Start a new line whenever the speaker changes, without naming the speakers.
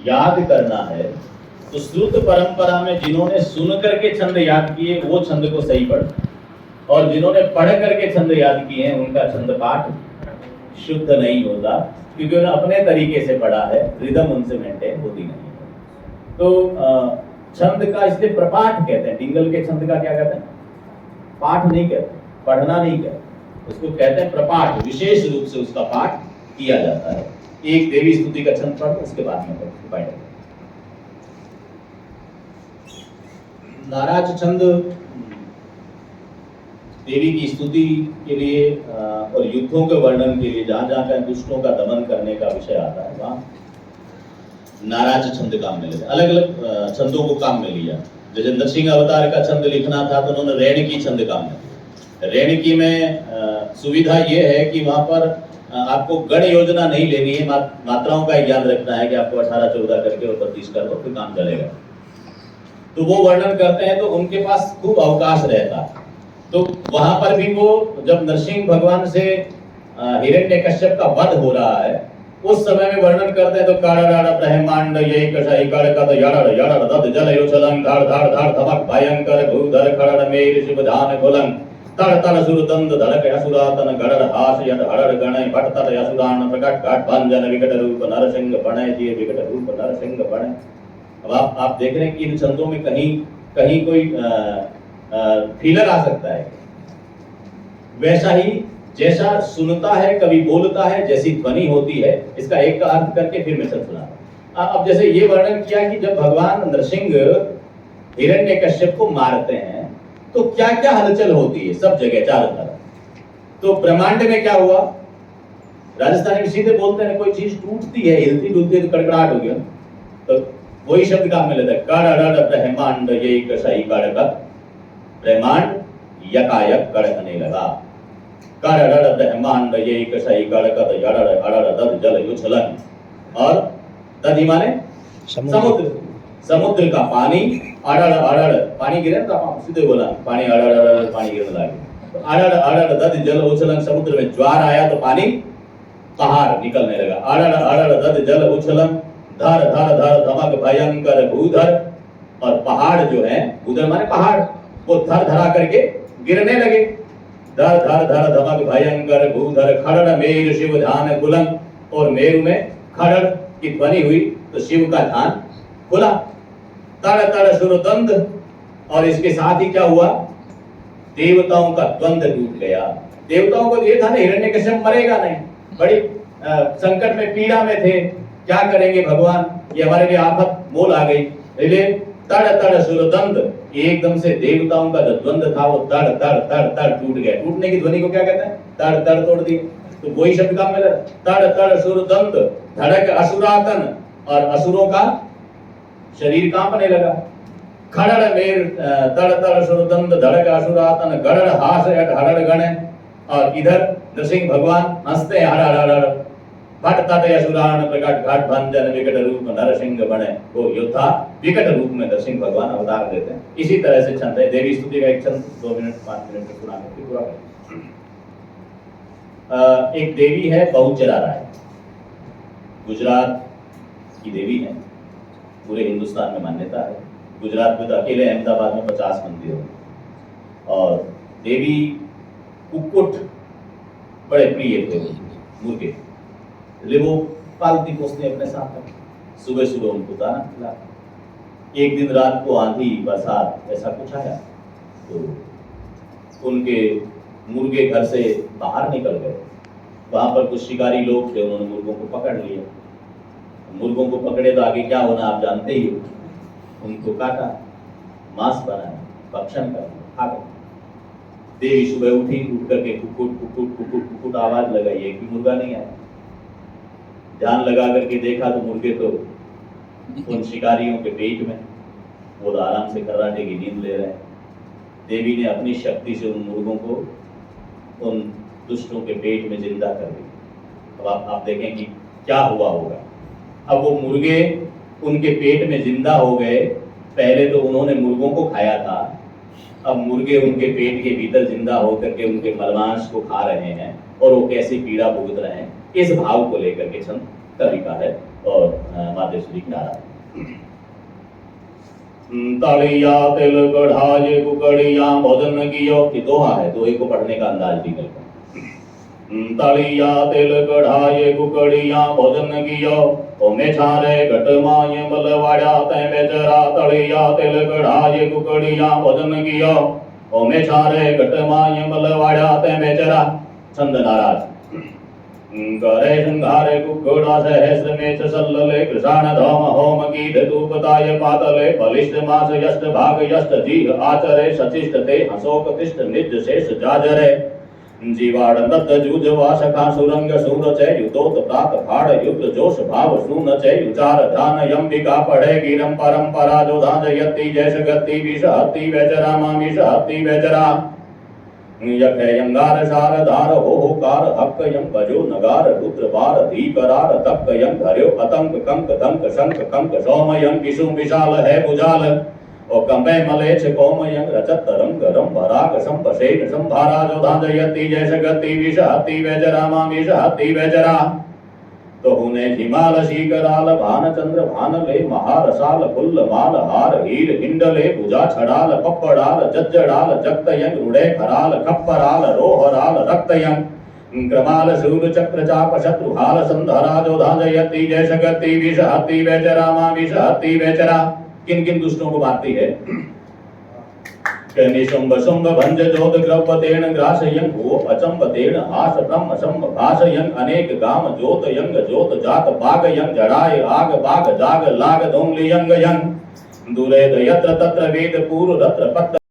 याद करना है तो श्रुत परंपरा में जिन्होंने सुन करके छंद याद किए वो छंद को सही पढ़ते, और जिन्होंने पढ़ करके छंद याद किए हैं उनका छंद पाठ शुद्ध नहीं होता, क्योंकि उन्होंने अपने तरीके से पढ़ा है, रिदम उनसे मेंटेन होती नहीं है। तो छंद का इसलिए प्रपाठ कहते हैं। डिंगल के छंद का क्या कहते हैं? पाठ नहीं कहते, पढ़ना नहीं कहते, उसको कहते हैं प्रपाठ। विशेष रूप से उसका पाठ किया जाता है। एक देवी स्तुति का छंद पढ़ो, उसके बाद में पढ़ो। नाराज छंद देवी की स्तुति के लिए और युद्धों के वर्णन के लिए, जहां जहां का दुष्टों का दमन करने का विषय आता है वहां नाराज छंद काम में लेते। अलग अलग छंदों को काम में लिया। जैसे नरसिंह अवतार का छंद लिखना था तो उन्होंने रेणकी छंद काम में लिया। रेणकी में सुविधा ये है कि वहां पर आपको गण योजना नहीं लेनी है, मात्राओं का ज्ञान रखना है कि आपको 18-14 करके और 32 कर दो, फिर काम चलेगा। तो वो वर्णन करते हैं तो उनके पास खूब अवकाश रहता है। तो वहां पर भी वो जब नरसिंह भगवान से हिरण्यकश्यप का वध हो रहा है उस समय में वर्णन करते हैं तो काड़ा ब्रह्मांड यही कषाई काड़का तो याड़ा याड़ा दद जल योचलंग धाड़ धाड़ धाड़ धमक भयंकर भूधर खड़ड़ मेर शिव ध्यान गोलंग तड़ तड़ सुर दंद धड़क असुरातन गड़ड़ हास यद हड़ड़ गणय भट तड़ असुरान प्रकट घाट भंजन विकट रूप नरसिंह बणय जी विकट रूप नरसिंह बणय। अब आप देख रहे हैं कि इन छंदों में कहीं कहीं कोई फीलर आ सकता है। वैसा ही जैसा सुनता है कभी बोलता है, जैसी ध्वनि होती है, इसका एक का अर्थ करके फिर मैं चल सुना। अब जैसे ये वर्णन किया कि जब भगवान नरसिंह हिरण्यकश्यप को मारते हैं तो क्या क्या हलचल होती है सब जगह चारों तरफ। तो ब्रह्मांड में क्या हुआ? राजस्थानी में सीधे बोलते हैं कोई चीज टूटती है, हिलती डुलती है तो कड़कड़ाहट हो गया। तो वही शब्द काम में लेता है काड़ा ब्रह्मांड यही कसाई काड़ा ब्रह्मांड यकायक कड़कने लगा। काड़ा ब्रह्मांड यही कसाई काड़ा दद जल युछलन। और दधि माने समुद्र, समुद्र का पानी अड़ड़ अड़ड़ पानी गिरे ना, सीधे बोला पानी अड़ड़ अड़ड़ पानी गिरने लगा। तो अड़ड़ अड़ड़ दध जल उछलन, समुद्र में ज्वार आया तो पानी बाहर निकलने लगा। अड़ड़ अड़ड़ दध जल उछलन धर धर धर धमक भयंकर भूधर। और पहाड़ जो है, भूधर माने पहाड़, वो धर धरा करके गिरने लगे। धर धर धर धमक भयंकर भूधर खड़ड़ मेर शिव ध्यान गुलन। और मेरु में खड़ड़ की ध्वनि हुई तो शिव का ध्यान खुला। तड़ तड़ सुर द्वंद। और इसके साथ ही क्या हुआ? देवताओं का द्वंद टूट गया। देवताओं को ये था ना हिरण्यकश्यप मरेगा नहीं, बड़ी संकट में पीड़ा में थे, क्या करेंगे भगवान, ये हमारे लिए आफत मोल आ गई। इसलिए तड़ तड़ सुर द्वंद, एकदम से देवताओं का जो द्वंद था वो तड़ तड़ तड़ तड़ टूट गया। टूटने की ध्वनि को क्या कहते हैं? तड़ तड़ तोड़ दी। तो वही शब्द काम मिला तड़ तड़ सुर द्वंद धड़क असुरातन। और असुरों का शरीर कांपने लगा। खड़ड़ मेर तड़ तड़ सुर द्वंद धड़क असुरातन गड़ड़ हास हड़ड़ गण। और इधर नरसिंह भगवान हंसते हैं हड़ हड़ हड़ भट तट असुरान प्रकट घाट भंजन विकट रूप नरसिंह बने। वो योद्धा विकट रूप में नरसिंह भगवान अवतार देते हैं। इसी तरह से छंद है। देवी स्तुति का एक छंद 2 मिनट 5 मिनट में सुना करके पूरा करें। एक देवी है बहुचरा राय, गुजरात की देवी है, पूरे हिंदुस्तान में मान्यता है। गुजरात में तो अकेले अहमदाबाद में 50 मंदिर हैं। और देवी कुक्कुट बड़े प्रिय थे, मुर्गे, इसलिए वो पालती पोसती अपने साथ में। सुबह सुबह उनको दाना खिलाते। एक दिन रात को आंधी बरसात ऐसा कुछ आया तो उनके मुर्गे घर से बाहर निकल गए। वहां पर कुछ शिकारी लोग थे, उन्होंने मुर्गों को पकड़ लिया। मुर्गों को पकड़े तो आगे क्या होना आप जानते ही हो। उनको काटा, मांस बनाया, भक्षण कर खा गए। देवी सुबह उठी, उठ करके कुकुट कुकुट कुकुट कुकुट आवाज लगाई, एक भी मुर्गा नहीं आया। ध्यान लगा करके देखा तो मुर्गे तो उन शिकारियों के पेट में, वो तो आराम से खर्राटे की नींद ले रहे हैं। देवी ने अपनी शक्ति से उन मुर्गों को उन दुष्टों के पेट में जिंदा कर दिया। अब आप देखें कि क्या हुआ होगा। अब वो मुर्गे उनके पेट में जिंदा हो गए। पहले तो उन्होंने मुर्गों को खाया था, अब मुर्गे उनके पेट के भीतर जिंदा होकर के उनके मलमांस को खा रहे हैं और वो कैसी पीड़ा भुगत रहे हैं। इस भाव को लेकर के छंद कवि का है और मातेश्वरी की आराधना। तलिया तिल कढ़ाए कुकड़िया भोजन कियो, कि दोहा है, दोहे को पढ़ने का अंदाज भी बिल्कुल। तलिया तिल कढ़ाए कुकड़िया भोजन कियो, ओमे छारे घट माये मलवाड़ा तै बेचरा। तलिया तिल कढ़ाए कुकड़िया भोजन कियो, ओमे छारे घट माये मलवाड़ा तै बेचरा। छंद नाराज। करे संघारे कुक्कुड़ा सहस्र मेच सल्लले, कृषाण धौम होम कीट धूपताय पातले। बलिष्ठ मास यष्ट भाग यष्ट जीह आचरे, सचिष्ट ते हसोक तिष्ठ निज शेष जाजरे। जीवाड़ नद जूझ वाशका सुरंग सूर चै, युद्धोत प्रात फाड़ युद्ध जोश भाव सून चै। उचार ध्यान यंबिका पढ़े गिरम परंपरा, जो धाज यति जैस गति विष हति बेचरा मामिष हति बेचरा। यख यंगार शार धार होकार हक यं बजो नगार रुद्र बार धीकरार तक यं धर्यो अतंक कंक धंक शंख कंक सोम यं विषु विशाल है भुजाल। और कंबे मलेच्छ कोम यं रचत रंग रंभराग संपसेन संभारा, जो धाज यति जैस गति विष हति बेचरा मामिष हति बेचरा। तो हुने हिमाल शीकराल भान चंद्र भान ले, महारसाल फुल्ल माल हार हीर हिंडले। भुजा छड़ाल पप्पड़ाल जज्जड़ाल जगतयंग, रुड़े खराल खप्पराल रोहराल रक्तयंग। क्रमाल शूर चक्र चाप शत्रुहाल संधरा, जो धाज यति जैस गति विष हति बेचरा मामिष हति बेचरा। किन किन दुष्टों को मारती है? निशुंभ शुंभ भंज जोध ग्रवतेन ग्रासयं, भुवो अचंबतेन हास ब्रह्म शंभ भासयं। अनेक गाम जोत यंग जोत जात बाग यंग, जड़ाए आग बाग जाग लाग दोंगली यंग यंग। दूरे यत्र तत्र वेद पूर्व रत्र पत्र